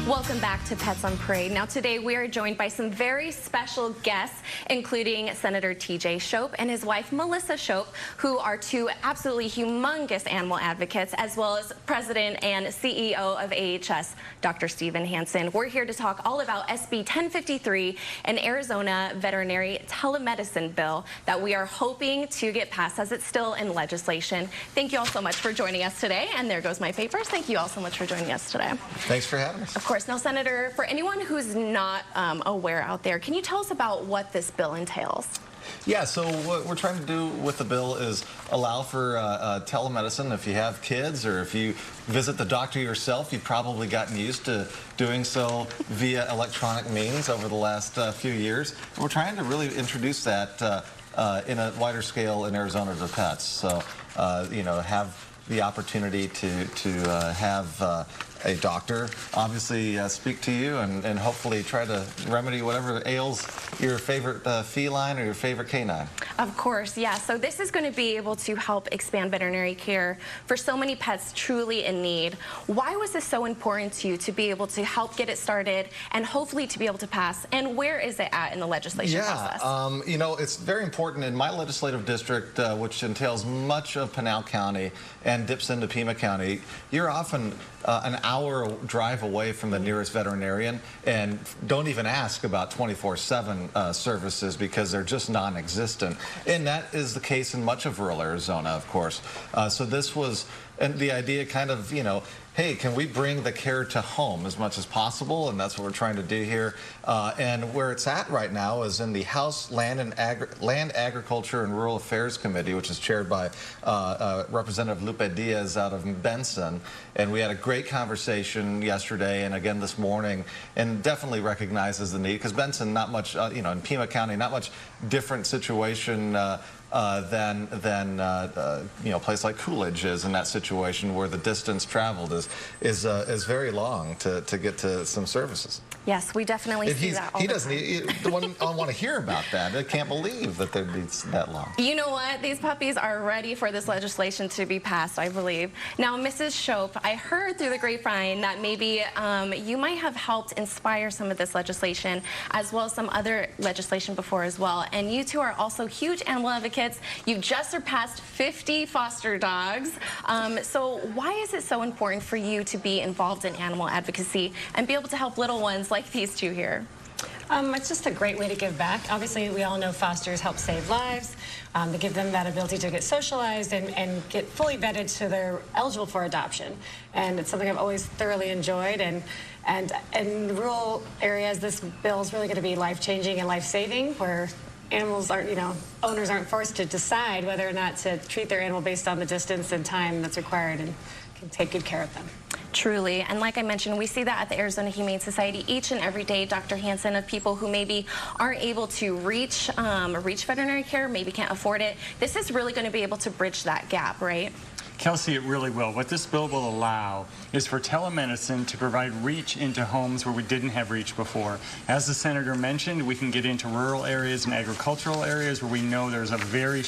Welcome back to Pets on Parade. Now today we are joined by some very special guests, including Senator TJ Shope and his wife Melissa Shope, who are two absolutely humongous animal advocates, as well as President and CEO of AHS, Dr. Stephen Hansen. We're here to talk all about SB 1053, an Arizona Veterinary Telemedicine Bill that we are hoping to get passed as it's still in legislation. Thank you all so much for joining us today. And there goes my papers. Thank you all so much for joining us today. Thanks for having us. Of course. Now, Senator, for anyone who's not aware out there, can you tell us about what this bill entails? Yeah, so what we're trying to do with the bill is allow for telemedicine. If you have kids or if you visit the doctor yourself, you've probably gotten used to doing so via electronic means over the last few years. And we're trying to really introduce that in a wider scale in Arizona to pets. So, you know, have the opportunity to have a doctor obviously speak to you and hopefully try to remedy whatever ails your favorite feline or your favorite canine. Of course, yeah. So this is going to be able to help expand veterinary care for so many pets truly in need. Why was this so important to you to be able to help get it started and hopefully to be able to pass? And where is it at in the legislation process? You know, it's very important in my legislative district, which entails much of Pinal County and dips into Pima County. You're often an hour drive away from the nearest veterinarian and don't even ask about 24/7 services because they're just non-existent. And that is the case in much of rural Arizona, of course. So this was, and the idea kind of, you know, hey, can we bring the care to home as much as possible? And that's what we're trying to do here. And where it's at right now is in the House Land, Agriculture, and Rural Affairs Committee, which is chaired by Representative Lupe Diaz out of Benson. And we had a great conversation yesterday and again this morning, and definitely recognizes the need, because Benson, not much, you know, in Pima County, not much different situation than you know, a place like Coolidge is in that situation, where the distance traveled is very long to get to some services. Yes, we definitely see that all the time. The one I want to hear about that. I can't believe that they'd be that long. You know what? These puppies are ready for this legislation to be passed, I believe. Now, Mrs. Shope, I heard through the grapevine that maybe you might have helped inspire some of this legislation, as well as some other legislation before as well. And you two are also huge animal advocates. You just surpassed 50 foster dogs. So why is it so important for you to be involved in animal advocacy and be able to help little ones like these two here? It's just a great way to give back. Obviously, we all know fosters help save lives. They give them that ability to get socialized and get fully vetted so they're eligible for adoption. And it's something I've always thoroughly enjoyed. And in rural areas, this bill is really going to be life-changing and life-saving, where animals aren't, you know, owners aren't forced to decide whether or not to treat their animal based on the distance and time that's required, and can take good care of them. Truly, and like I mentioned, we see that at the Arizona Humane Society each and every day, Dr. Hansen, of people who maybe aren't able to reach veterinary care, maybe can't afford it. This is really going to be able to bridge that gap, right? Kelsey, it really will. What this bill will allow is for telemedicine to provide reach into homes where we didn't have reach before. As the Senator mentioned, we can get into rural areas and agricultural areas where we know there's a very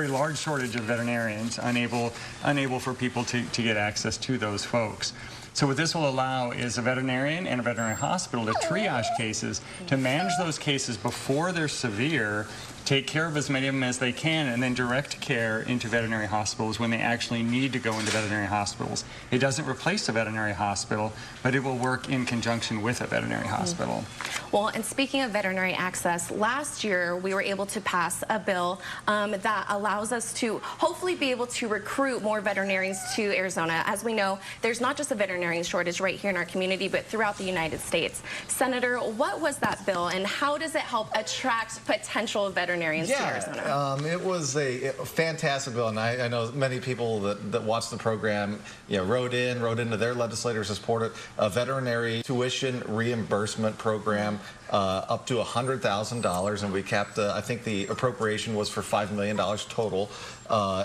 large shortage of veterinarians, unable for people to get access to those folks. So what this will allow is a veterinarian and a veterinary hospital to triage cases, to manage those cases before they're severe, take care of as many of them as they can, and then direct care into veterinary hospitals when they actually need to go into veterinary hospitals. It doesn't replace a veterinary hospital, but it will work in conjunction with a veterinary hospital. Well, and speaking of veterinary access, last year we were able to pass a bill that allows us to hopefully be able to recruit more veterinarians to Arizona. As we know, there's not just a veterinarian shortage right here in our community, but throughout the United States. Senator, what was that bill, and how does it help attract potential veterinarians to Arizona? It was a fantastic bill, and I know many people that watch the program, you know, wrote into their legislators to support it. A veterinary tuition reimbursement program up to $100,000, and we capped, I think the appropriation was for $5 million total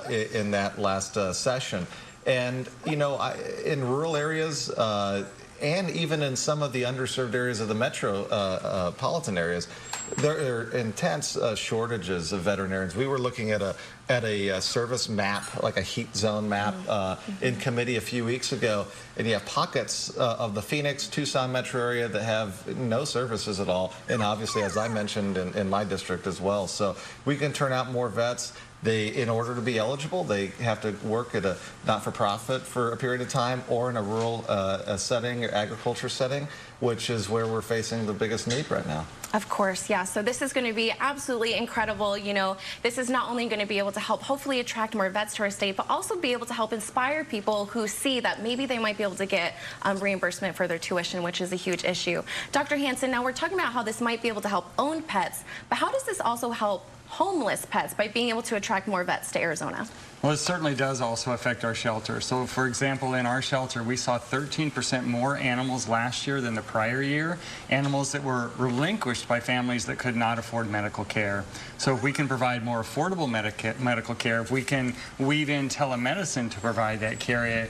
in that last session. And, you know, in rural areas, and even in some of the underserved areas of the metropolitan areas, there are intense shortages of veterinarians. We were looking at a service map, like a heat zone map, in committee a few weeks ago, and you have pockets of the Phoenix, Tucson metro area that have no services at all, and obviously, as I mentioned, in my district as well. So we can turn out more vets. In order to be eligible, they have to work at a not-for-profit for a period of time or in a rural setting or agriculture setting, which is where we're facing the biggest need right now. Of course, yeah. So this is going to be absolutely incredible. You know, this is not only going to be able to help hopefully attract more vets to our state, but also be able to help inspire people who see that maybe they might be able to get reimbursement for their tuition, which is a huge issue. Dr. Hansen, now we're talking about how this might be able to help own pets, but how does this also help homeless pets by being able to attract more vets to Arizona? Well, it certainly does also affect our shelter. So, for example, in our shelter, we saw 13% more animals last year than the prior year, animals that were relinquished by families that could not afford medical care. So if we can provide more affordable medical care, if we can weave in telemedicine to provide that care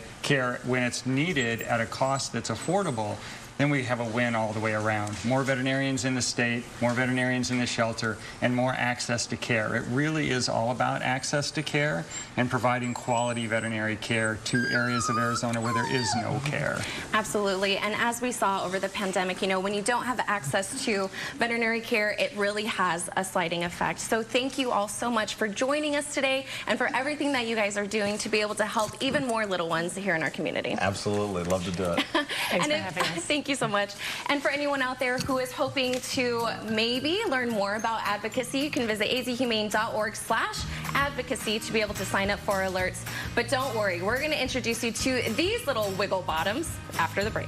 when it's needed at a cost that's affordable, then we have a win all the way around. More veterinarians in the state, more veterinarians in the shelter, and more access to care. It really is all about access to care and providing quality veterinary care to areas of Arizona where there is no care. Absolutely, and as we saw over the pandemic, you know, when you don't have access to veterinary care, it really has a sliding effect. So thank you all so much for joining us today and for everything that you guys are doing to be able to help even more little ones here in our community. Absolutely, love to do it. Thanks for having us. Thank you so much. And for anyone out there who is hoping to maybe learn more about advocacy, you can visit azhumane.org/advocacy to be able to sign up for alerts. But don't worry, we're going to introduce you to these little wiggle bottoms after the break.